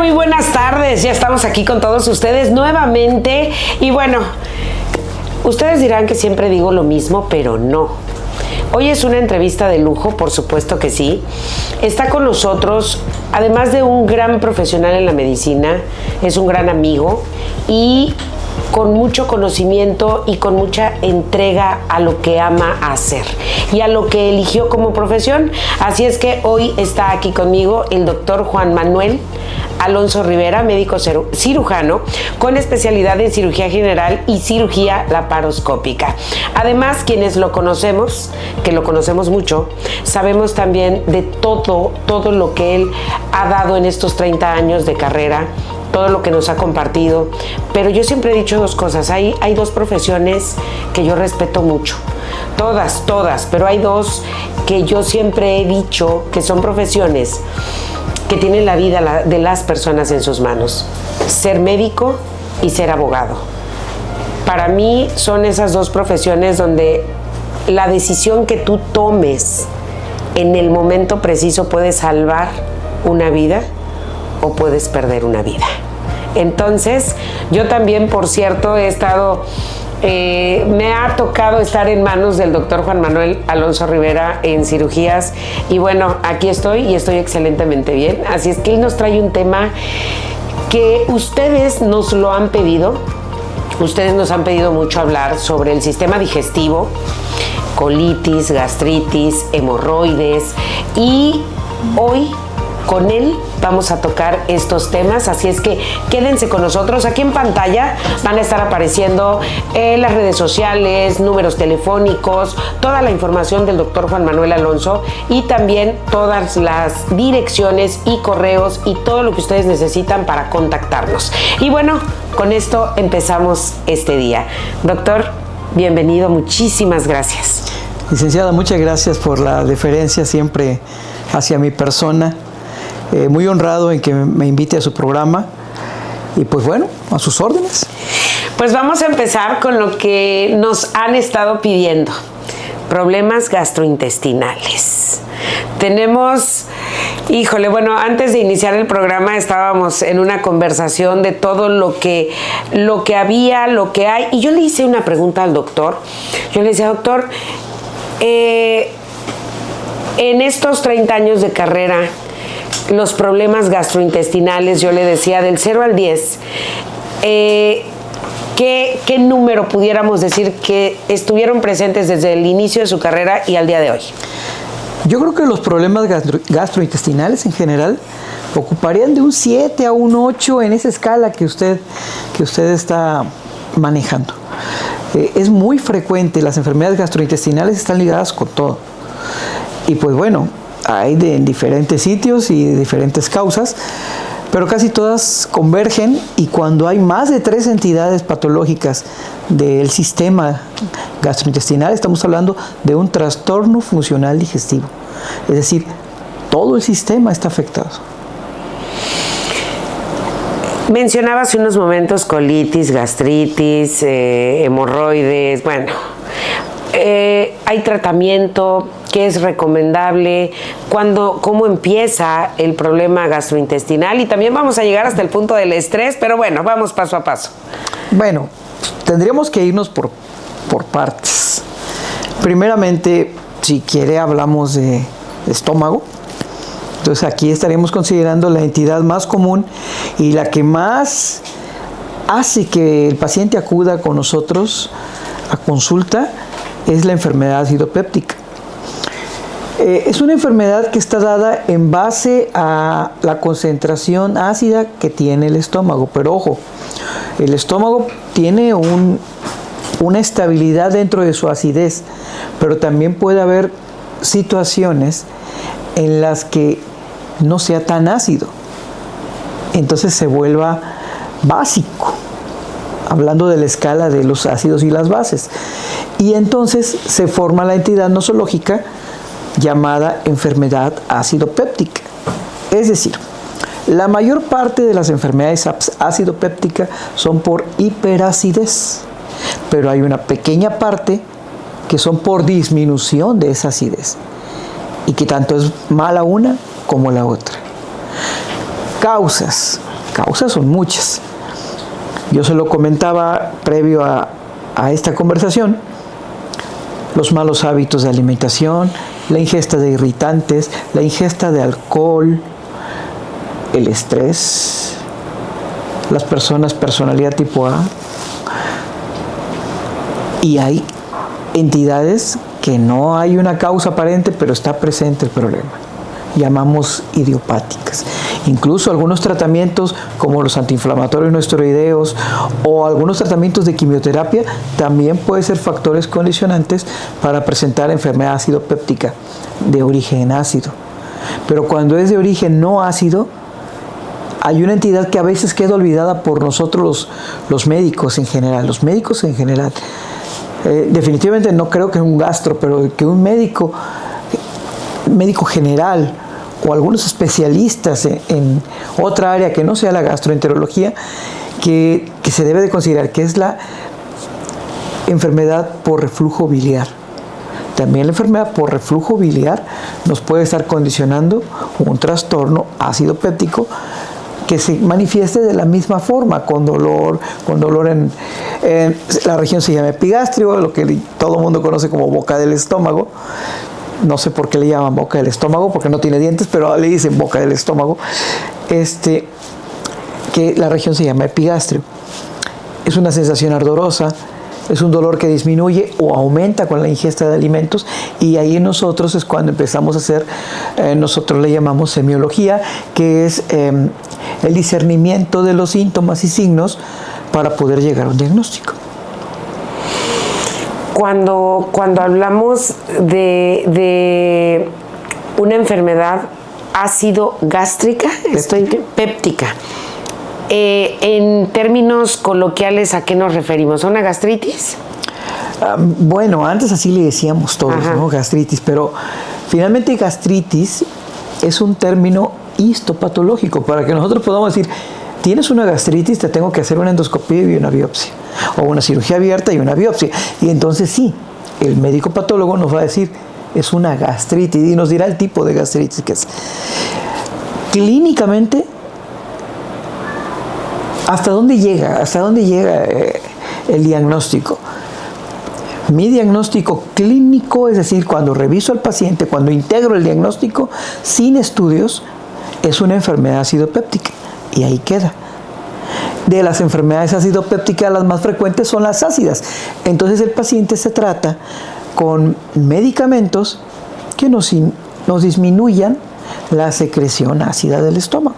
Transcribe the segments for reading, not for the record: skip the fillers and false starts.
Muy buenas tardes, ya estamos aquí con todos ustedes nuevamente y bueno, ustedes dirán que siempre digo lo mismo, pero no. Hoy es una entrevista de lujo, por supuesto que sí. Está con nosotros, además de un gran profesional en la medicina, es un gran amigo y con mucho conocimiento y con mucha entrega a lo que ama hacer y a lo que eligió como profesión. Así es que hoy está aquí conmigo el doctor Juan Manuel Alonso Rivera, médico cirujano con especialidad en cirugía general y cirugía laparoscópica. Además, quienes lo conocemos, que lo conocemos mucho, sabemos también de todo lo que él ha dado en estos 30 años de carrera, todo lo que nos ha compartido. Pero yo siempre he dicho dos cosas. Hay dos profesiones que yo respeto mucho. Todas, pero hay dos que yo siempre he dicho que son profesiones que tienen la vida de las personas en sus manos. Ser médico y ser abogado. Para mí son esas dos profesiones donde la decisión que tú tomes en el momento preciso puede salvar una vida o puedes perder una vida. Entonces, yo también, por cierto, he estado... me ha tocado estar en manos del doctor Juan Manuel Alonso Rivera en cirugías y bueno, aquí estoy y estoy excelentemente bien. Así es que él nos trae un tema que ustedes nos lo han pedido. Ustedes nos han pedido mucho hablar sobre el sistema digestivo, colitis, gastritis, hemorroides y hoy con él vamos a tocar estos temas, así es que quédense con nosotros. Aquí en pantalla van a estar apareciendo las redes sociales, números telefónicos, toda la información del doctor Juan Manuel Alonso y también todas las direcciones y correos y todo lo que ustedes necesitan para contactarnos. Y bueno, con esto empezamos este día. Doctor, bienvenido, muchísimas gracias. Licenciada, muchas gracias por la deferencia siempre hacia mi persona. Muy honrado en que me invite a su programa y pues bueno, a sus órdenes. Pues vamos a empezar con lo que nos han estado pidiendo. Problemas gastrointestinales. Tenemos, híjole, bueno, antes de iniciar el programa estábamos en una conversación de todo lo que había, lo que hay, y yo le hice una pregunta al doctor. Yo le decía, doctor, en estos 30 años de carrera, los problemas gastrointestinales, yo le decía, del 0 al 10, ¿qué número pudiéramos decir que estuvieron presentes desde el inicio de su carrera y al día de hoy? Yo creo que los problemas gastrointestinales en general ocuparían de un 7 a un 8 en esa escala que usted está manejando. Es muy frecuente, las enfermedades gastrointestinales están ligadas con todo. Y pues bueno, hay en diferentes sitios y de diferentes causas, pero casi todas convergen y cuando hay más de 3 entidades patológicas del sistema gastrointestinal, estamos hablando de un trastorno funcional digestivo. Es decir, todo el sistema está afectado. Mencionaba hace unos momentos colitis, gastritis, hemorroides, bueno, hay tratamiento. ¿Qué es recomendable? ¿Cómo empieza el problema gastrointestinal? Y también vamos a llegar hasta el punto del estrés, pero bueno, vamos paso a paso. Bueno, tendríamos que irnos por partes. Primeramente, si quiere, hablamos de estómago. Entonces aquí estaremos considerando la entidad más común y la que más hace que el paciente acuda con nosotros a consulta es la enfermedad ácido péptica. Es una enfermedad que está dada en base a la concentración ácida que tiene el estómago. Pero ojo, el estómago tiene una estabilidad dentro de su acidez, pero también puede haber situaciones en las que no sea tan ácido. Entonces se vuelva básico, hablando de la escala de los ácidos y las bases. Y entonces se forma la entidad nosológica llamada enfermedad ácido péptica. Es decir, la mayor parte de las enfermedades ácido péptica son por hiperacidez, pero hay una pequeña parte que son por disminución de esa acidez y que tanto es mala una como la otra. Causas. Causas son muchas. Yo se lo comentaba previo a esta conversación: los malos hábitos de alimentación, la ingesta de irritantes, la ingesta de alcohol, el estrés, las personas personalidad tipo A. Y hay entidades que no hay una causa aparente, pero está presente el problema. Llamamos idiopáticas. Incluso algunos tratamientos como los antiinflamatorios no esteroideos o algunos tratamientos de quimioterapia también pueden ser factores condicionantes para presentar enfermedad ácido péptica de origen ácido. Pero cuando es de origen no ácido, hay una entidad que a veces queda olvidada por nosotros los médicos en general. Los médicos en general, definitivamente no creo que un gastro, pero que un médico general o algunos especialistas en otra área que no sea la gastroenterología, que se debe de considerar, que es la enfermedad por reflujo biliar. También la enfermedad por reflujo biliar nos puede estar condicionando un trastorno ácido péptico que se manifieste de la misma forma, con dolor en la región se llama epigastrio, lo que todo el mundo conoce como boca del estómago. No sé por qué le llaman boca del estómago, porque no tiene dientes, pero le dicen boca del estómago. Que la región se llama epigastrio. Es una sensación ardorosa, es un dolor que disminuye o aumenta con la ingesta de alimentos, y ahí nosotros es cuando empezamos a hacer, nosotros le llamamos semiología, que es el discernimiento de los síntomas y signos para poder llegar a un diagnóstico. Cuando hablamos de una enfermedad ácido gástrica, péptica, en términos coloquiales, ¿a qué nos referimos? ¿A una gastritis? Bueno, antes así le decíamos todos, ¿no? Gastritis, pero finalmente gastritis es un término histopatológico. Para que nosotros podamos decir, tienes una gastritis, te tengo que hacer una endoscopia y una biopsia, o una cirugía abierta y una biopsia. Y entonces sí, el médico patólogo nos va a decir, es una gastritis, y nos dirá el tipo de gastritis que es. Clínicamente, ¿hasta dónde llega el diagnóstico? Mi diagnóstico clínico, es decir, cuando reviso al paciente, cuando integro el diagnóstico sin estudios, es una enfermedad acidopéptica, y ahí queda. De las enfermedades acidopépticas, las más frecuentes son las ácidas. Entonces el paciente se trata con medicamentos que nos disminuyan la secreción ácida del estómago.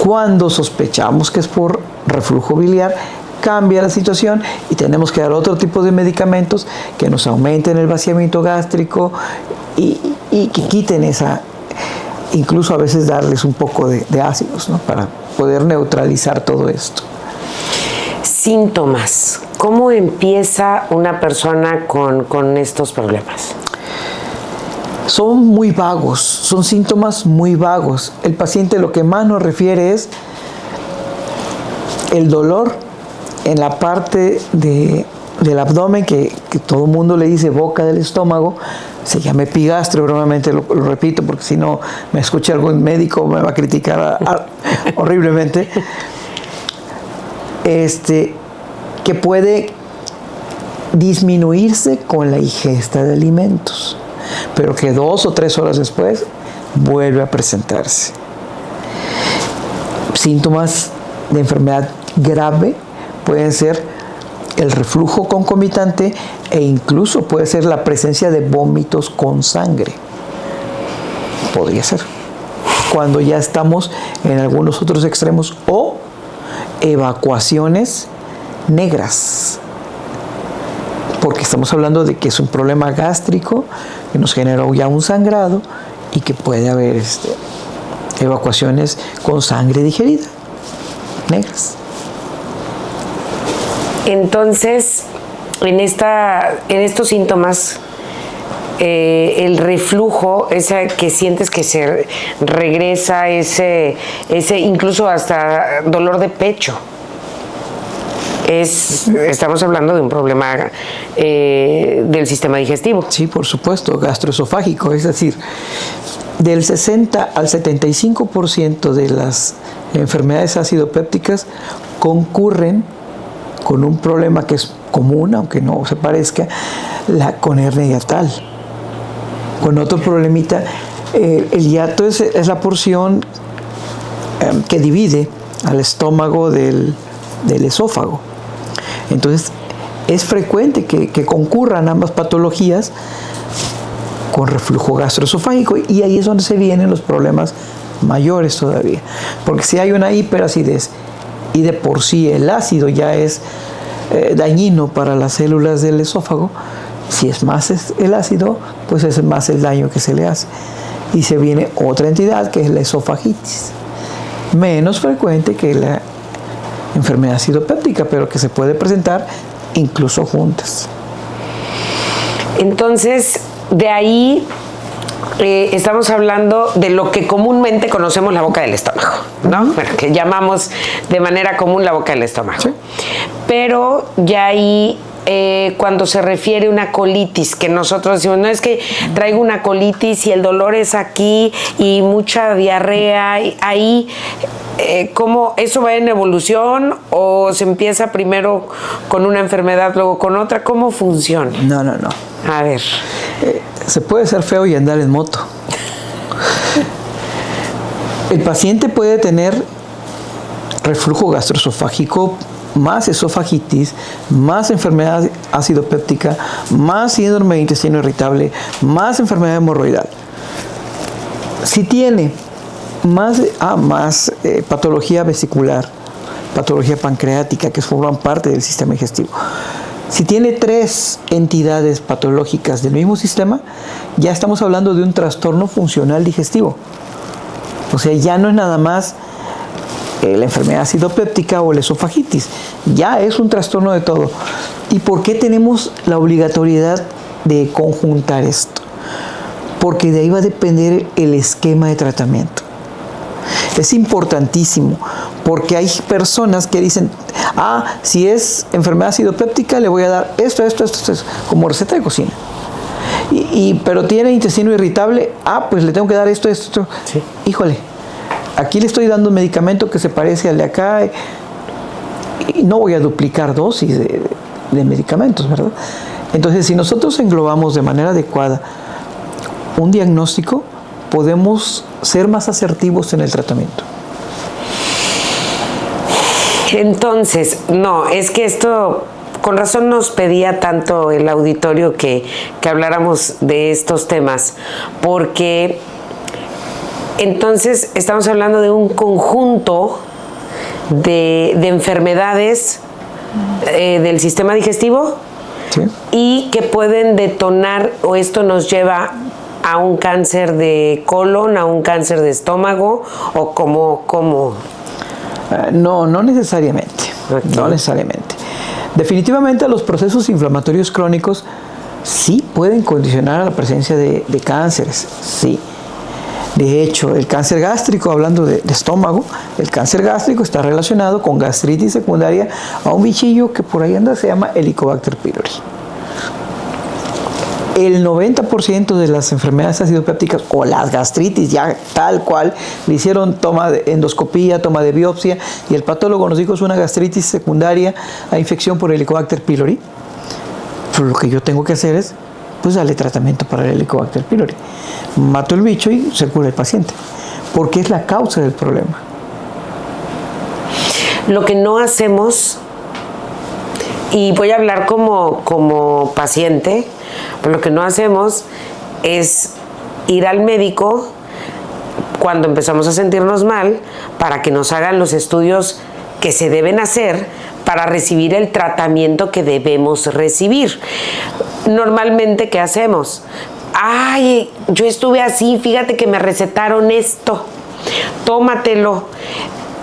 Cuando sospechamos que es por reflujo biliar, cambia la situación y tenemos que dar otro tipo de medicamentos que nos aumenten el vaciamiento gástrico y que quiten esa, incluso a veces darles un poco de ácidos, ¿no? Para poder neutralizar todo esto. Síntomas. ¿Cómo empieza una persona con estos problemas? Son muy vagos, son síntomas muy vagos. El paciente lo que más nos refiere es el dolor en la parte del abdomen, que todo el mundo le dice boca del estómago, se llama epigastrio, normalmente lo repito porque si no me escucha algún médico me va a criticar horriblemente. Que puede disminuirse con la ingesta de alimentos, pero que 2 o 3 horas después vuelve a presentarse. Síntomas de enfermedad grave pueden ser el reflujo concomitante e incluso puede ser la presencia de vómitos con sangre. Podría ser. Cuando ya estamos en algunos otros extremos, o evacuaciones negras, porque estamos hablando de que es un problema gástrico que nos generó ya un sangrado y que puede haber evacuaciones con sangre digerida, negras. Entonces, en estos síntomas, el reflujo, ese que sientes que se regresa, ese incluso hasta dolor de pecho, estamos hablando de un problema del sistema digestivo. Sí, por supuesto, gastroesofágico, es decir, del 60 al 75% de las enfermedades acidopépticas concurren con un problema que es común, aunque no se parezca, con hernia hiatal. Con otro problemita, el hiato es la porción que divide al estómago del esófago. Entonces, es frecuente que concurran ambas patologías con reflujo gastroesofágico, y ahí es donde se vienen los problemas mayores todavía. Porque si hay una hiperacidez y de por sí el ácido ya es dañino para las células del esófago, si es más el ácido, pues es más el daño que se le hace. Y se viene otra entidad que es la esofagitis, menos frecuente que la enfermedad acidopéptica, pero que se puede presentar incluso juntas. Entonces, de ahí estamos hablando de lo que comúnmente conocemos la boca del estómago, ¿no? Bueno, que llamamos de manera común la boca del estómago. Sí. Pero ya ahí, cuando se refiere a una colitis, que nosotros decimos, no es que traigo una colitis y el dolor es aquí y mucha diarrea, ahí, ¿cómo eso va en evolución o se empieza primero con una enfermedad, luego con otra? ¿Cómo funciona? No. A ver. Se puede ser feo y andar en moto. El paciente puede tener reflujo gastroesofágico, más esofagitis, más enfermedad acidopéptica, más síndrome de intestino irritable, más enfermedad hemorroidal. Si tiene más patología vesicular, patología pancreática, que forman parte del sistema digestivo. Si tiene 3 entidades patológicas del mismo sistema, ya estamos hablando de un trastorno funcional digestivo. O sea, ya no es nada más la enfermedad acidopéptica o la esofagitis, ya es un trastorno de todo. ¿Y por qué tenemos la obligatoriedad de conjuntar esto? Porque de ahí va a depender el esquema de tratamiento. Es importantísimo, porque hay personas que dicen, si es enfermedad acidopéptica le voy a dar esto, como receta de cocina. Pero tiene intestino irritable, pues le tengo que dar esto. Sí. Híjole, aquí le estoy dando un medicamento que se parece al de acá, y no voy a duplicar dosis de medicamentos, ¿verdad? Entonces, si nosotros englobamos de manera adecuada un diagnóstico, podemos ser más asertivos en el tratamiento. Entonces, no, es que esto, con razón nos pedía tanto el auditorio que habláramos de estos temas, porque entonces estamos hablando de un conjunto de enfermedades del sistema digestivo. Sí. Y que pueden detonar, o esto nos lleva a un cáncer de colon, a un cáncer de estómago, o cómo. No necesariamente. Okay. No necesariamente. Definitivamente los procesos inflamatorios crónicos sí pueden condicionar a la presencia de cánceres, sí. De hecho, el cáncer gástrico, hablando de estómago, el cáncer gástrico está relacionado con gastritis secundaria a un bichillo que por ahí anda, se llama Helicobacter pylori. El 90% de las enfermedades acidopépticas o las gastritis, ya tal cual, le hicieron toma de endoscopía, toma de biopsia, y el patólogo nos dijo es una gastritis secundaria a infección por Helicobacter pylori. Pero lo que yo tengo que hacer es, pues, darle tratamiento para el Helicobacter pylori. Mato el bicho y se cura el paciente, porque es la causa del problema. Lo que no hacemos, y voy a hablar como paciente, pero lo que no hacemos es ir al médico cuando empezamos a sentirnos mal para que nos hagan los estudios que se deben hacer para recibir el tratamiento que debemos recibir. Normalmente, ¿qué hacemos? Yo estuve así, fíjate que me recetaron esto, tómatelo.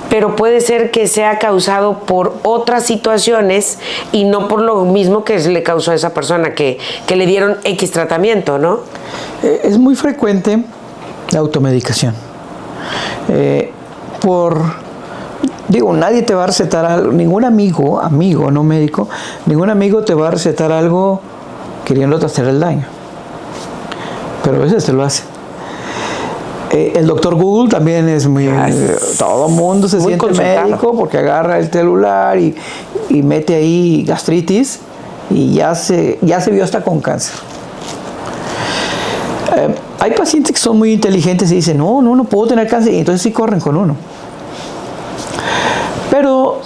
Pero puede ser que sea causado por otras situaciones y no por lo mismo que le causó a esa persona que le dieron X tratamiento, ¿no? Es muy frecuente la automedicación. Nadie te va a recetar algo, ningún amigo, no médico, ningún amigo te va a recetar algo queriéndote hacer el daño. Pero a veces te lo hace. El doctor Google también es muy... todo el mundo se siente médico porque agarra el celular y mete ahí gastritis y ya se vio hasta con cáncer. Hay pacientes que son muy inteligentes y dicen, no puedo tener cáncer, y entonces sí corren con uno. Pero,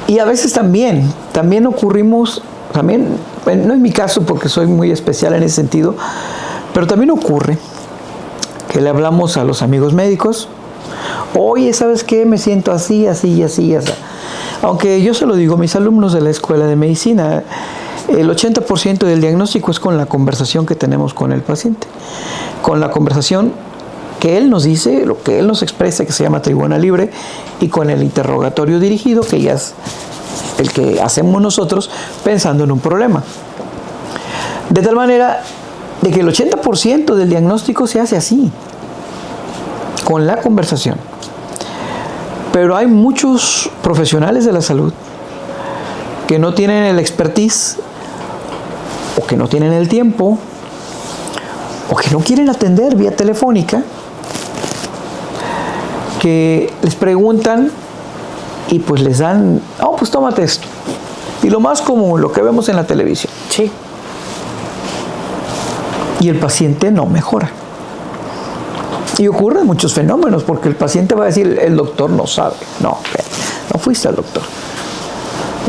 y a veces también ocurrimos, no es mi caso porque soy muy especial en ese sentido, pero también ocurre que le hablamos a los amigos médicos, oye, ¿sabes qué? Me siento así, así y así y así. Aunque yo se lo digo a mis alumnos de la escuela de medicina, el 80% del diagnóstico es con la conversación que tenemos con el paciente, con la conversación que él nos dice, lo que él nos expresa, que se llama tribuna libre, y con el interrogatorio dirigido, que ya es el que hacemos nosotros pensando en un problema. De tal manera de que el 80% del diagnóstico se hace así, con la conversación. Pero hay muchos profesionales de la salud que no tienen el expertise, o que no tienen el tiempo, o que no quieren atender vía telefónica, que les preguntan y pues les dan, pues tómate esto. Y lo más común, lo que vemos en la televisión. Sí. Y el paciente no mejora. Y ocurren muchos fenómenos, porque el paciente va a decir, el doctor no sabe. No fuiste al doctor.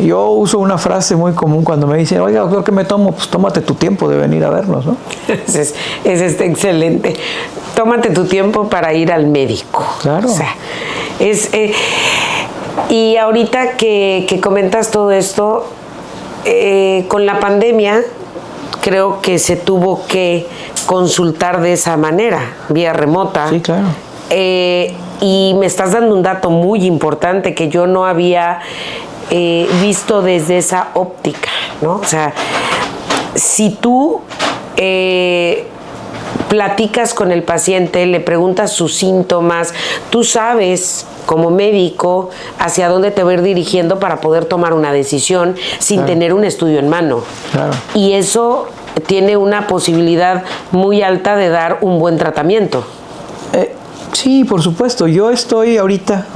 Yo uso una frase muy común cuando me dicen, oiga, doctor, ¿qué me tomo? Pues tómate tu tiempo de venir a vernos, ¿no? Es excelente. Tómate tu tiempo para ir al médico. Claro. O sea, y ahorita que comentas todo esto, con la pandemia, creo que se tuvo que consultar de esa manera, vía remota. Sí, claro. Y me estás dando un dato muy importante que yo no había visto desde esa óptica, ¿no? O sea, si tú platicas con el paciente, le preguntas sus síntomas, tú sabes como médico hacia dónde te va a ir dirigiendo para poder tomar una decisión sin tener un estudio en mano. Claro. Y eso tiene una posibilidad muy alta de dar un buen tratamiento. Sí, por supuesto. Yo estoy ahorita,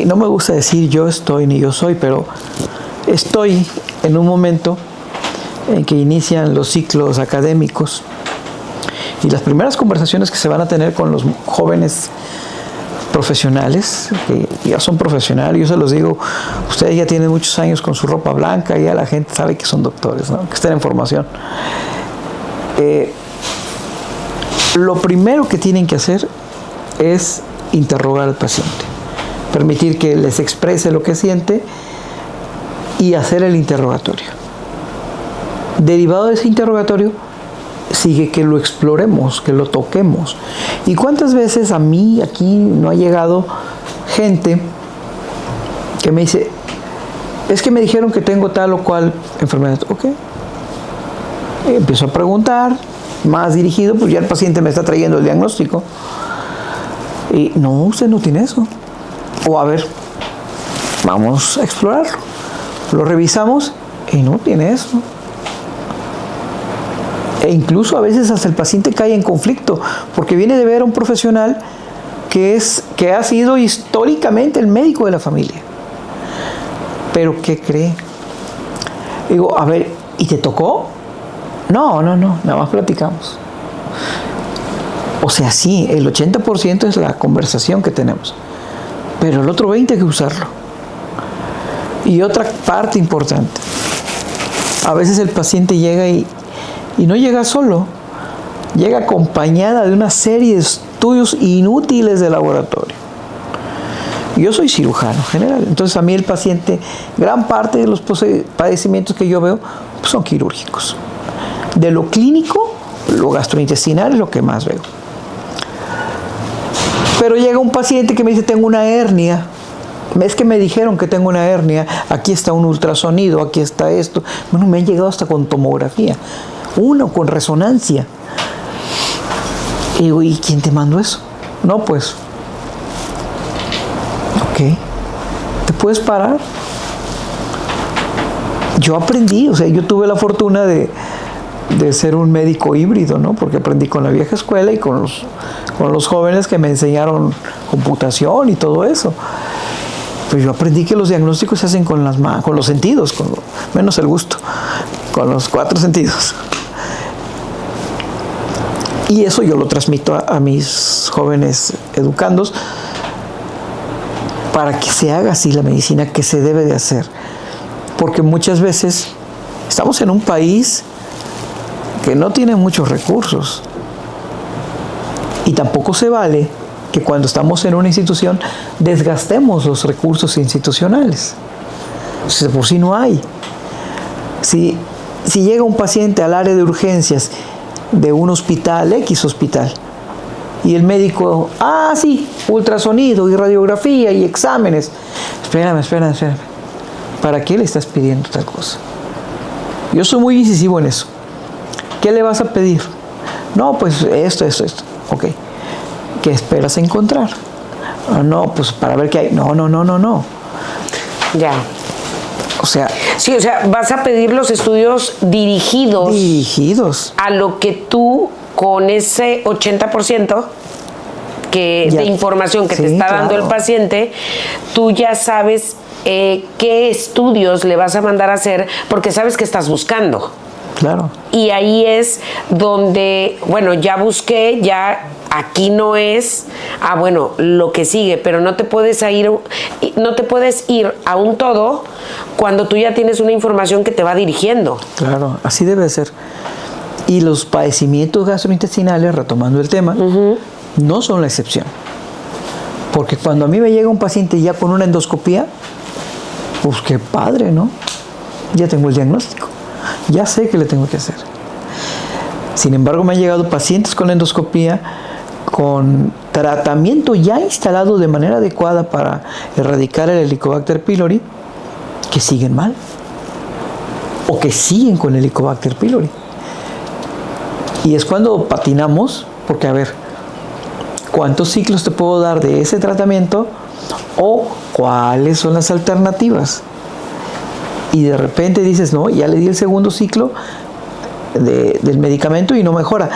no me gusta decir yo estoy ni yo soy, pero estoy en un momento en que inician los ciclos académicos y las primeras conversaciones que se van a tener con los jóvenes profesionales, que ya son profesionales, yo se los digo, ustedes ya tienen muchos años con su ropa blanca, ya la gente sabe que son doctores, ¿no? Que están en formación. Lo primero que tienen que hacer es interrogar al paciente, permitir que les exprese lo que siente y hacer el interrogatorio. Derivado de ese interrogatorio, sigue que lo exploremos, que lo toquemos. ¿Y cuántas veces a mí aquí no ha llegado gente que me dice, es que me dijeron que tengo tal o cual enfermedad? Ok. Empiezo a preguntar, más dirigido, pues ya el paciente me está trayendo el diagnóstico. Y no, usted no tiene eso. O a ver, vamos a explorarlo. Lo revisamos y no tiene eso. E incluso a veces hasta el paciente cae en conflicto, porque viene de ver a un profesional que ha sido históricamente el médico de la familia. Pero ¿qué cree? Digo, a ver, ¿y te tocó? No, nada más platicamos. O sea, sí, el 80% es la conversación que tenemos, pero el otro 20% hay que usarlo. Y otra parte importante, a veces el paciente llega y no llega solo, llega acompañada de una serie de estudios inútiles de laboratorio. Yo soy cirujano general, entonces a mí el paciente, gran parte de los padecimientos que yo veo pues son quirúrgicos. De lo clínico, lo gastrointestinal es lo que más veo. Pero llega un paciente que me dice, tengo una hernia. Es que me dijeron que tengo una hernia, aquí está un ultrasonido, aquí está esto. Bueno, me han llegado hasta con tomografía. Uno con resonancia. Y digo, ¿y quién te mandó eso? No, pues. Ok. ¿Te puedes parar? Yo aprendí, o sea, yo tuve la fortuna de de ser un médico híbrido, ¿no? Porque aprendí con la vieja escuela y con los jóvenes que me enseñaron computación y todo eso. Pues yo aprendí que los diagnósticos se hacen con los sentidos, menos el gusto, con los 4 sentidos. Y eso yo lo transmito a mis jóvenes educandos para que se haga así la medicina que se debe de hacer. Porque muchas veces estamos en un país que no tiene muchos recursos. Y tampoco se vale que cuando estamos en una institución desgastemos los recursos institucionales. Si por sí no hay. Si llega un paciente al área de urgencias de un hospital, X hospital, y el médico, sí, ultrasonido y radiografía y exámenes. Espérame. ¿Para qué le estás pidiendo tal cosa? Yo soy muy incisivo en eso. ¿Qué le vas a pedir? No, pues esto. Ok. ¿Qué esperas encontrar? No, pues para ver qué hay. No. Ya. O sea... Sí, o sea, vas a pedir los estudios dirigidos a lo que tú, con ese 80% de información que te está dando el paciente, tú ya sabes qué estudios le vas a mandar a hacer, porque sabes que estás buscando. Claro. Y ahí es donde, bueno, ya busqué, ya aquí no es, lo que sigue, pero no te puedes ir a un todo cuando tú ya tienes una información que te va dirigiendo. Claro, así debe ser. Y los padecimientos gastrointestinales, retomando el tema, no son la excepción. Porque cuando a mí me llega un paciente ya con una endoscopía, pues qué padre, ¿no? Ya tengo el diagnóstico. Ya sé qué le tengo que hacer. Sin embargo, me han llegado pacientes con endoscopía, con tratamiento ya instalado de manera adecuada para erradicar el Helicobacter pylori, que siguen mal. O que siguen con el Helicobacter pylori. Y es cuando patinamos, porque a ver, ¿cuántos ciclos te puedo dar de ese tratamiento? O ¿cuáles son las alternativas? Y de repente dices, no, ya le di el segundo ciclo del medicamento y no mejora.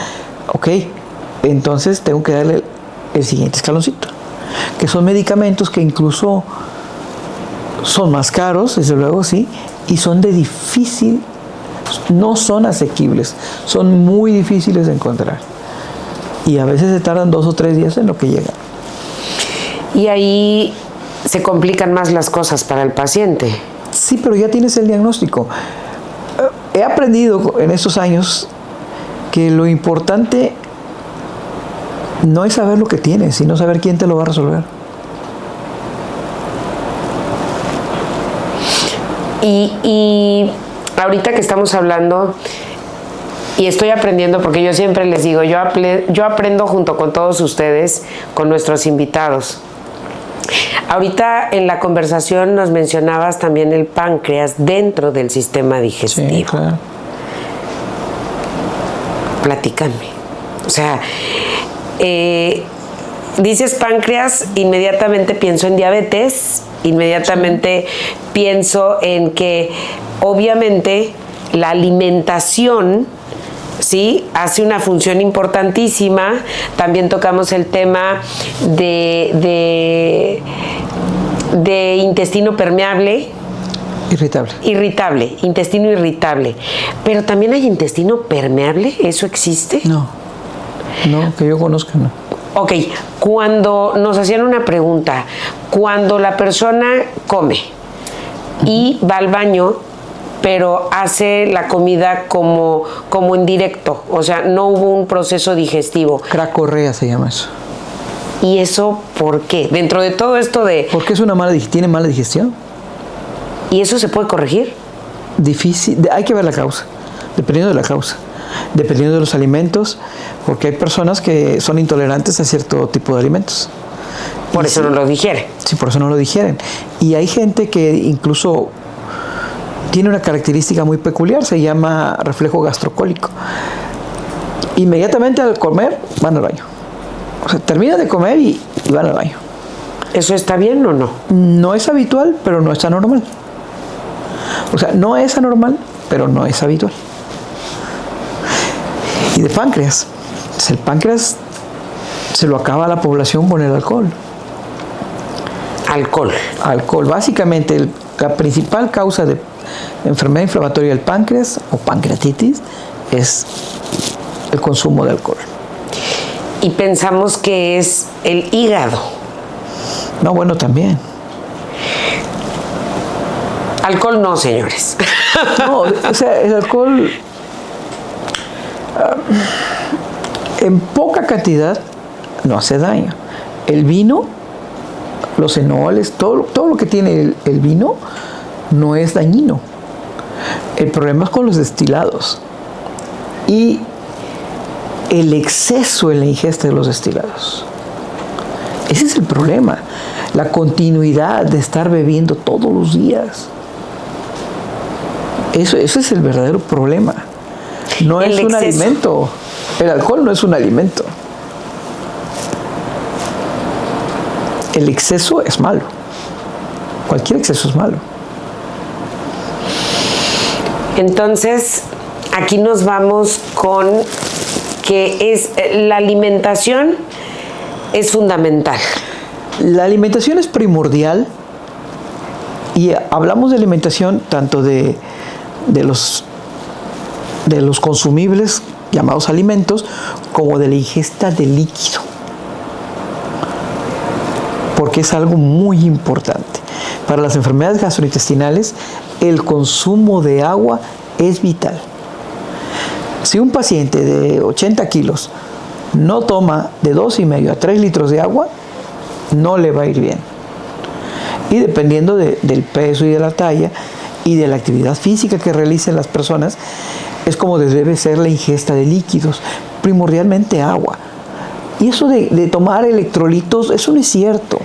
Ok, entonces tengo que darle el siguiente escaloncito, que son medicamentos que incluso son más caros, desde luego, sí, y son de difícil, no son asequibles, son muy difíciles de encontrar. Y a veces se tardan 2 o 3 días en lo que llegan. Y ahí se complican más las cosas para el paciente. Sí, pero ya tienes el diagnóstico. He aprendido en estos años que lo importante no es saber lo que tienes, sino saber quién te lo va a resolver. Y ahorita que estamos hablando, y estoy aprendiendo, porque yo siempre les digo, yo aprendo junto con todos ustedes, con nuestros invitados. Ahorita en la conversación nos mencionabas también el páncreas dentro del sistema digestivo. Sí, claro. Platícame. O sea, dices páncreas, inmediatamente pienso en diabetes, inmediatamente pienso en que obviamente la alimentación, ¿sí?, hace una función importantísima. También tocamos el tema de intestino permeable. Irritable, intestino irritable. Pero también hay intestino permeable, ¿eso existe? No, que yo conozca, no. Ok, cuando nos hacían una pregunta, cuando la persona come y va al baño, pero hace la comida como en directo, o sea, no hubo un proceso digestivo. Cracorrea se llama eso. ¿Y eso por qué? Dentro de todo esto de... Porque es tiene mala digestión. ¿Y eso se puede corregir? Difícil, hay que ver la causa, dependiendo de la causa, dependiendo de los alimentos, porque hay personas que son intolerantes a cierto tipo de alimentos. Por eso no lo digieren. Sí, por eso no lo digieren. Y hay gente que incluso tiene una característica muy peculiar, se llama reflejo gastrocólico. Inmediatamente al comer, van al baño. O sea, termina de comer y van al baño. ¿Eso está bien o no? No es habitual, pero no es anormal. O sea, no es anormal, pero no es habitual. y de páncreas. Entonces, el páncreas se lo acaba a la población con el alcohol. Alcohol. Básicamente, la principal causa de enfermedad inflamatoria del páncreas o pancreatitis es el consumo de alcohol. Y pensamos que es el hígado. No, bueno, también. Alcohol no, señores. No, o sea, el alcohol en poca cantidad no hace daño. El vino, los enoles, todo lo que tiene el vino no es dañino. El problema es con los destilados y el exceso en la ingesta de los destilados. Ese es el problema, la continuidad de estar bebiendo todos los días. Eso es el verdadero problema. No es un alimento. El alcohol no es un alimento. El exceso es malo. Cualquier exceso es malo. Entonces, aquí nos vamos con que la alimentación es fundamental. La alimentación es primordial y hablamos de alimentación tanto de los consumibles llamados alimentos como de la ingesta de líquido, porque es algo muy importante. Para las enfermedades gastrointestinales, el consumo de agua es vital. Si un paciente de 80 kilos no toma de 2,5 a 3 litros de agua, no le va a ir bien. Y dependiendo del peso y de la talla y de la actividad física que realicen las personas, es como debe ser la ingesta de líquidos, primordialmente agua. Y eso de tomar electrolitos, eso no es cierto,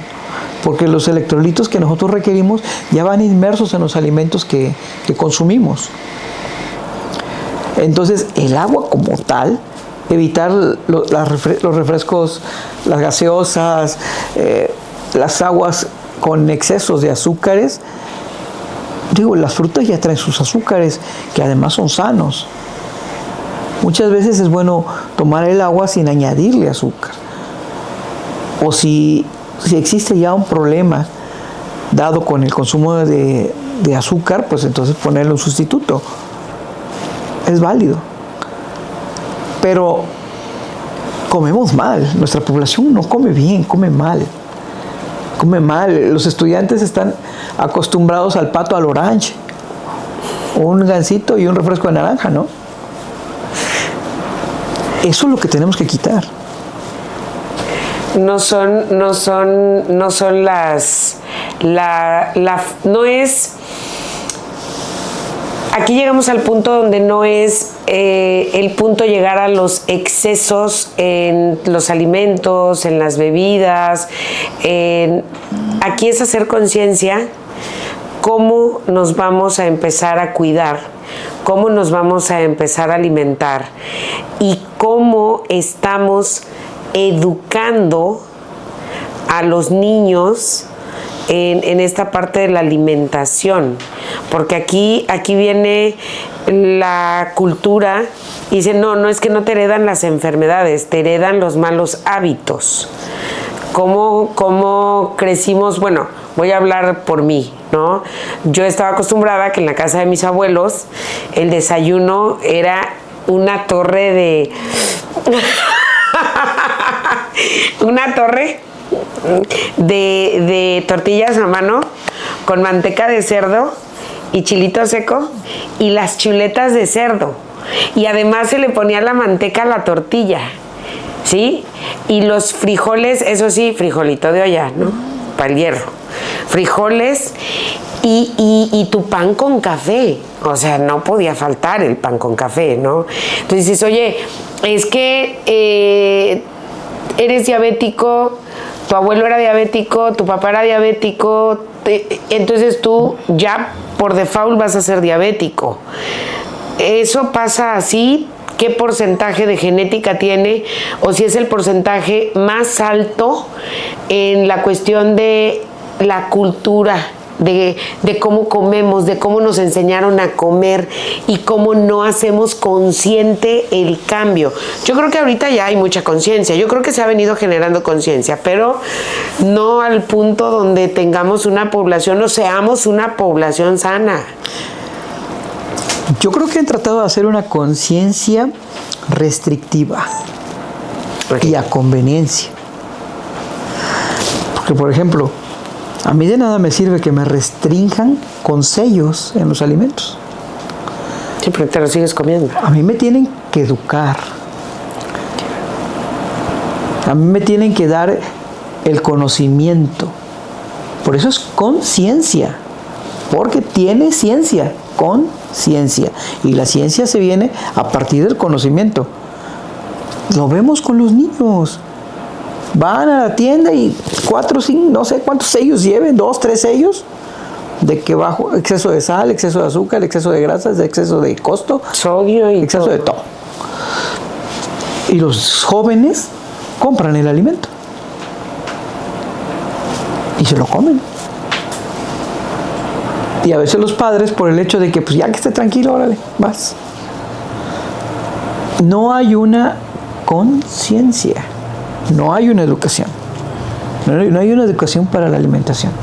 porque los electrolitos que nosotros requerimos ya van inmersos en los alimentos que consumimos. Entonces, el agua como tal, evitar los refrescos, las gaseosas, las aguas con excesos de azúcares. Digo, las frutas ya traen sus azúcares, que además son sanos. Muchas veces es bueno tomar el agua sin añadirle azúcar. O si existe ya un problema dado con el consumo de azúcar, pues entonces ponerle un sustituto. Es válido. Pero comemos mal. Nuestra población no come bien, come mal. Come mal. Los estudiantes están acostumbrados al pato al orange, un gansito y un refresco de naranja, ¿no? Eso es lo que tenemos que quitar. No es. Aquí llegamos al punto donde no es el punto llegar a los excesos en los alimentos, en las bebidas. Aquí es hacer conciencia cómo nos vamos a empezar a cuidar, cómo nos vamos a empezar a alimentar y cómo estamos educando a los niños en esta parte de la alimentación, porque aquí viene la cultura y dice, no es que no te heredan las enfermedades, te heredan los malos hábitos. ¿Cómo crecimos? Bueno, voy a hablar por mí, ¿no? Yo estaba acostumbrada que en la casa de mis abuelos el desayuno era una torre de... una torre de tortillas a mano con manteca de cerdo y chilito seco y las chuletas de cerdo, y además se le ponía la manteca a la tortilla, ¿sí? Y los frijoles, eso sí, frijolito de olla, ¿no? Para el hierro, frijoles y tu pan con café. O sea, no podía faltar el pan con café, ¿no? Entonces dices, oye, es que eres diabético, tu abuelo era diabético, tu papá era diabético, entonces tú ya por default vas a ser diabético. Eso pasa así. ¿Qué porcentaje de genética tiene? O si es el porcentaje más alto en la cuestión de la cultura de cómo comemos, de cómo nos enseñaron a comer y cómo no hacemos consciente el cambio. Yo creo que ahorita ya hay mucha conciencia, yo creo que se ha venido generando conciencia, pero no al punto donde tengamos una población o seamos una población sana. Yo creo que han tratado de hacer una conciencia restrictiva y a conveniencia. Porque, por ejemplo, a mí de nada me sirve que me restrinjan con sellos en los alimentos. Sí, porque te lo sigues comiendo. A mí me tienen que educar. A mí me tienen que dar el conocimiento. Por eso es conciencia. Porque tiene ciencia, conciencia. Y la ciencia se viene a partir del conocimiento. Lo vemos con los niños. Van a la tienda y 4 o 5, no sé cuántos sellos lleven, 2, 3 sellos, de que bajo exceso de sal, exceso de azúcar, exceso de grasas, exceso de costo, sodio y exceso de todo. Y los jóvenes compran el alimento y se lo comen. Y a veces los padres, por el hecho de que pues ya que esté tranquilo, órale, vas. No hay una conciencia. No hay una educación. No hay una educación para la alimentación.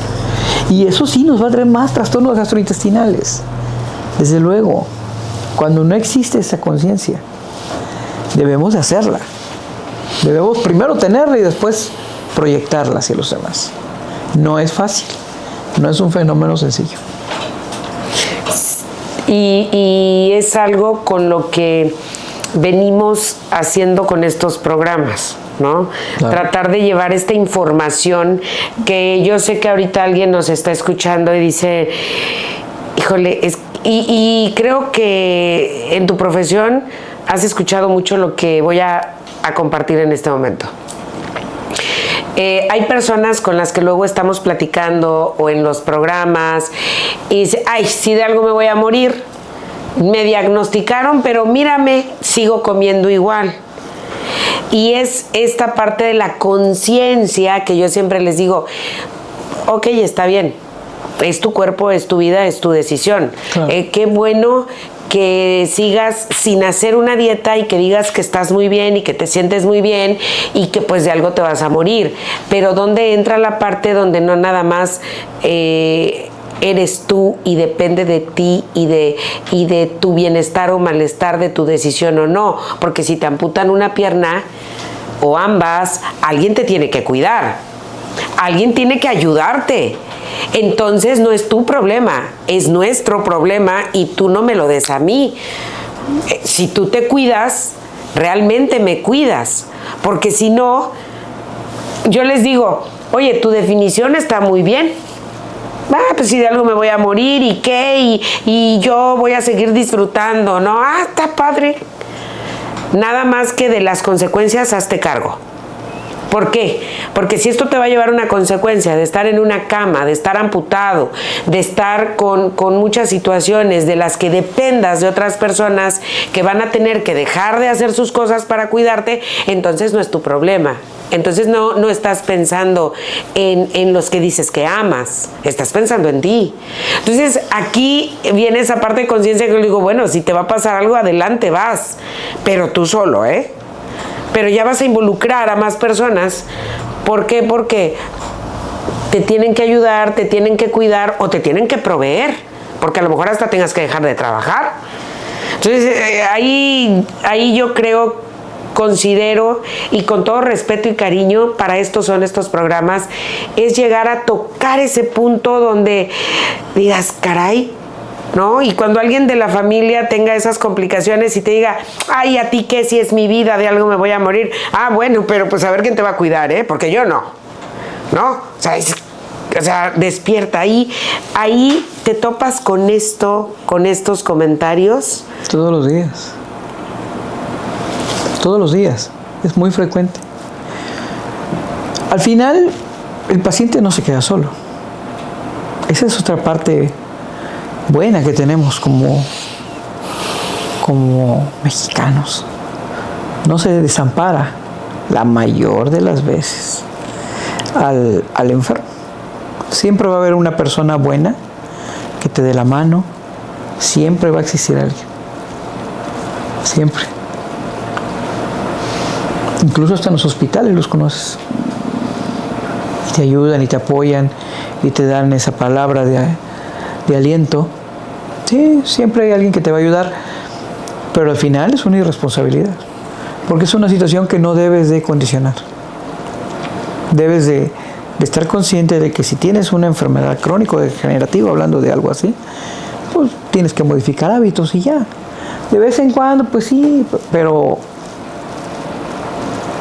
Y eso sí nos va a traer más trastornos gastrointestinales. Desde luego, cuando no existe esa conciencia, debemos de hacerla. Debemos primero tenerla y después proyectarla hacia los demás. No es fácil. No es un fenómeno sencillo. Y es algo con lo que venimos haciendo con estos programas, ¿no? Claro. Tratar de llevar esta información que yo sé que ahorita alguien nos está escuchando y dice, híjole, y creo que en tu profesión has escuchado mucho lo que voy a compartir en este momento. Hay personas con las que luego estamos platicando o en los programas y dice, ay, si de algo me voy a morir, me diagnosticaron, pero mírame, sigo comiendo igual. Y es esta parte de la conciencia que yo siempre les digo, ok, está bien, es tu cuerpo, es tu vida, es tu decisión. Claro. Qué bueno que sigas sin hacer una dieta y que digas que estás muy bien y que te sientes muy bien y que pues de algo te vas a morir. Pero ¿dónde entra la parte donde no nada más eres tú y depende de ti y de tu bienestar o malestar, de tu decisión o no? Porque si te amputan una pierna o ambas, alguien te tiene que cuidar, alguien tiene que ayudarte. Entonces no es tu problema, es nuestro problema y tú no me lo des a mí. Si tú te cuidas, realmente me cuidas, porque si no, yo les digo, oye, tu definición está muy bien. Pues si de algo me voy a morir y qué, y yo voy a seguir disfrutando, ¿no? Está padre. Nada más que de las consecuencias hazte cargo. ¿Por qué? Porque si esto te va a llevar una consecuencia de estar en una cama, de estar amputado, de estar con muchas situaciones de las que dependas de otras personas que van a tener que dejar de hacer sus cosas para cuidarte, entonces no es tu problema. Entonces no estás pensando en los que dices que amas, estás pensando en ti. Entonces aquí viene esa parte de conciencia que yo digo, bueno, si te va a pasar algo, adelante, vas, pero tú solo, pero ya vas a involucrar a más personas. ¿Por qué? Porque te tienen que ayudar, te tienen que cuidar o te tienen que proveer, porque a lo mejor hasta tengas que dejar de trabajar. Entonces ahí yo considero, y con todo respeto y cariño, para esto son estos programas, es llegar a tocar ese punto donde digas, caray, ¿no? Y cuando alguien de la familia tenga esas complicaciones y te diga, ay, ¿a ti qué? Si es mi vida, de algo me voy a morir. Bueno, pero pues a ver quién te va a cuidar, porque yo no. ¿No? O sea, despierta. Ahí te topas con estos comentarios. Todos los días. Todos los días. Es muy frecuente. Al final, el paciente no se queda solo. Esa es otra parte buena que tenemos como mexicanos. No se desampara la mayor de las veces al enfermo. Siempre va a haber una persona buena que te dé la mano. Siempre va a existir alguien. Siempre. Incluso hasta en los hospitales los conoces. Y te ayudan y te apoyan y te dan esa palabra de aliento. Sí, siempre hay alguien que te va a ayudar, pero al final es una irresponsabilidad, porque es una situación que no debes de condicionar. Debes de estar consciente de que si tienes una enfermedad crónico-degenerativa, hablando de algo así, pues tienes que modificar hábitos y ya. De vez en cuando, pues sí, pero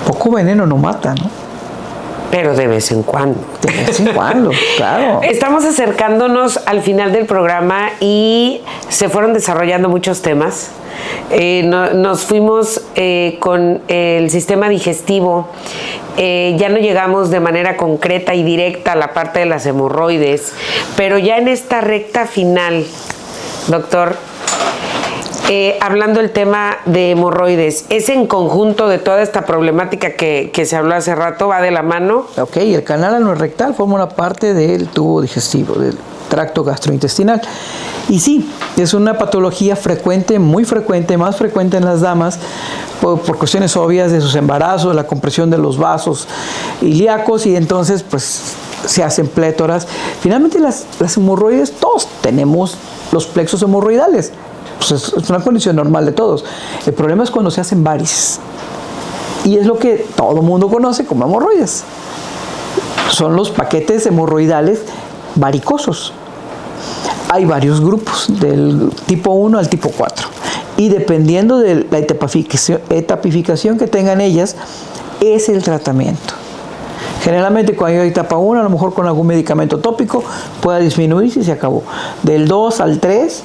poco veneno no mata, ¿no? Pero de vez en cuando. De vez en cuando, claro. Estamos acercándonos al final del programa y se fueron desarrollando muchos temas. Nos fuimos con el sistema digestivo. Ya no llegamos de manera concreta y directa a la parte de las hemorroides, pero ya en esta recta final, doctor, hablando del tema de hemorroides, ¿es en conjunto de toda esta problemática que se habló hace rato? ¿Va de la mano? Ok, el canal anorrectal forma una parte del tubo digestivo, del tracto gastrointestinal. Y sí, es una patología frecuente, muy frecuente, más frecuente en las damas, por cuestiones obvias de sus embarazos, la compresión de los vasos ilíacos, y entonces pues se hacen plétoras. Finalmente las hemorroides, todos tenemos los plexos hemorroidales. Pues es una condición normal de todos. El problema es cuando se hacen varices. Y es lo que todo el mundo conoce como hemorroides. Son los paquetes hemorroidales varicosos. Hay varios grupos, del tipo 1 al tipo 4. Y dependiendo de la etapificación que tengan ellas, es el tratamiento. Generalmente cuando hay etapa 1, a lo mejor con algún medicamento tópico, pueda disminuir y se acabó. Del 2 al 3,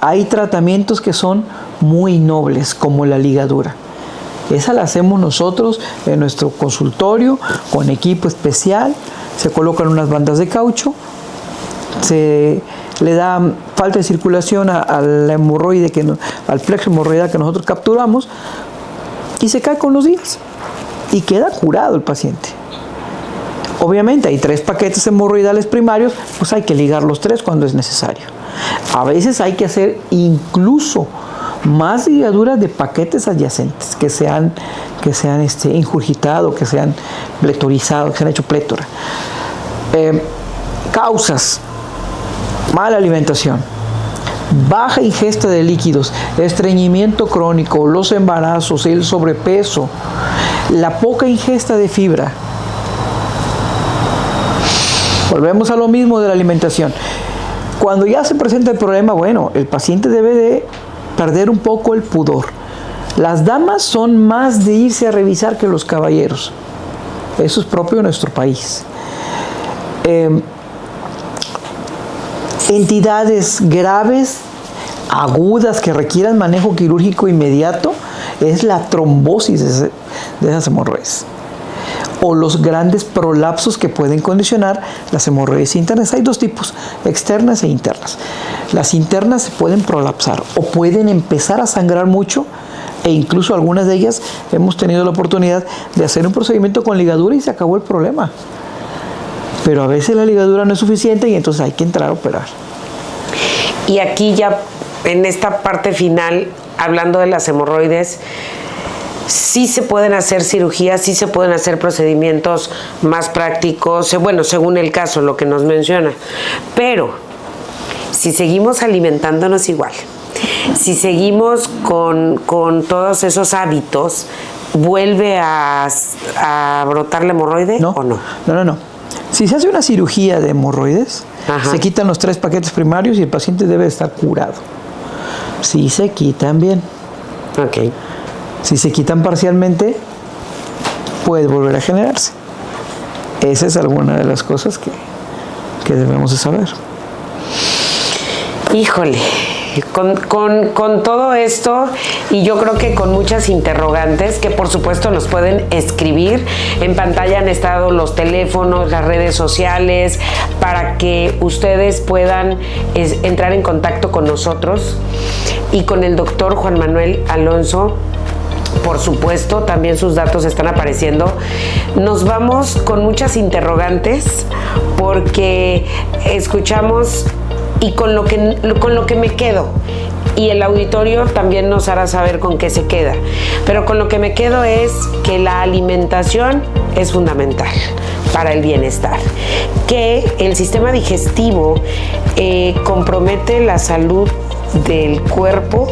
hay tratamientos que son muy nobles, como la ligadura. Esa la hacemos nosotros en nuestro consultorio, con equipo especial. Se colocan unas bandas de caucho, se le da falta de circulación a la hemorroide, al plexo hemorroidal que nosotros capturamos, y se cae con los días. Y queda curado el paciente. Obviamente hay 3 paquetes hemorroidales primarios, pues hay que ligar los 3 cuando es necesario. A veces hay que hacer incluso más ligaduras de paquetes adyacentes que se han ingurgitado, que se han pletorizado, que se han hecho plétora. Causas: mala alimentación, baja ingesta de líquidos, estreñimiento crónico, los embarazos, el sobrepeso, la poca ingesta de fibra. Volvemos a lo mismo de la alimentación. Cuando ya se presenta el problema, bueno, el paciente debe de perder un poco el pudor. Las damas son más de irse a revisar que los caballeros. Eso es propio de nuestro país. Entidades graves, agudas, que requieran manejo quirúrgico inmediato, es la trombosis de esas hemorroides. O los grandes prolapsos que pueden condicionar las hemorroides internas. Hay 2 tipos, externas e internas. Las internas se pueden prolapsar o pueden empezar a sangrar mucho, e incluso algunas de ellas hemos tenido la oportunidad de hacer un procedimiento con ligadura y se acabó el problema. Pero a veces la ligadura no es suficiente y entonces hay que entrar a operar. Y aquí ya en esta parte final, hablando de las hemorroides, sí se pueden hacer cirugías, sí se pueden hacer procedimientos más prácticos, bueno, según el caso, lo que nos menciona. Pero si seguimos alimentándonos igual, si seguimos con todos esos hábitos, ¿vuelve a brotar la hemorroide o no? No. Si se hace una cirugía de hemorroides, se quitan los 3 paquetes primarios y el paciente debe estar curado. Si se quitan bien. Ok. Si se quitan parcialmente, puede volver a generarse. Esa es alguna de las cosas que debemos de saber. Híjole, con todo esto, y yo creo que con muchas interrogantes que por supuesto nos pueden escribir. En pantalla han estado los teléfonos, las redes sociales, para que ustedes puedan entrar en contacto con nosotros y con el doctor Juan Manuel Alonso. por supuesto, también sus datos están apareciendo. Nos vamos con muchas interrogantes porque escuchamos y con lo que me quedo. Y el auditorio también nos hará saber con qué se queda. Pero con lo que me quedo es que la alimentación es fundamental para el bienestar. Que el sistema digestivo compromete la salud del cuerpo,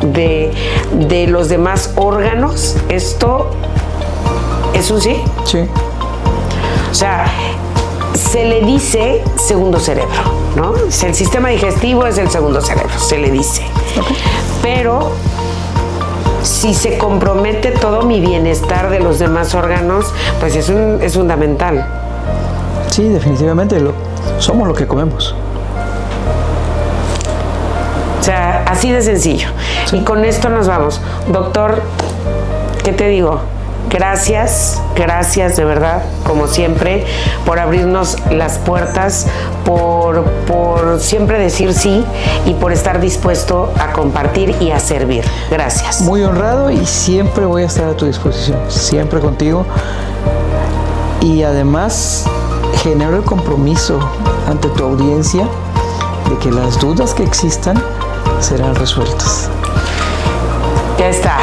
de los demás órganos. ¿Esto es un sí? Sí. O sea, se le dice segundo cerebro, ¿no? El sistema digestivo es el segundo cerebro, se le dice. Okay. Pero si se compromete todo mi bienestar de los demás órganos, pues es fundamental. Sí, definitivamente somos lo que comemos. O sea, así de sencillo. Sí. Y con esto nos vamos. Doctor, ¿qué te digo? Gracias de verdad, como siempre, por abrirnos las puertas, por siempre decir sí y por estar dispuesto a compartir y a servir. Gracias. Muy honrado y siempre voy a estar a tu disposición, siempre contigo. Y además genero el compromiso ante tu audiencia de que las dudas que existan serán resueltas. Ya está.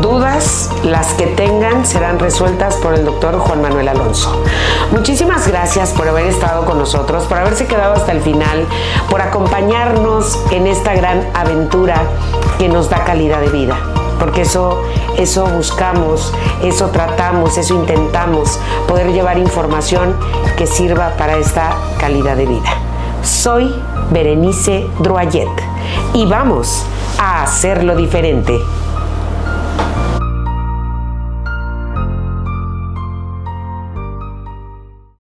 Dudas, las que tengan, serán resueltas por el doctor Juan Manuel Alonso. Muchísimas gracias por haber estado con nosotros, por haberse quedado hasta el final, por acompañarnos en esta gran aventura que nos da calidad de vida. Porque eso buscamos, eso tratamos, eso intentamos, poder llevar información que sirva para esta calidad de vida. Soy Berenice Drouallet y vamos a hacerlo diferente.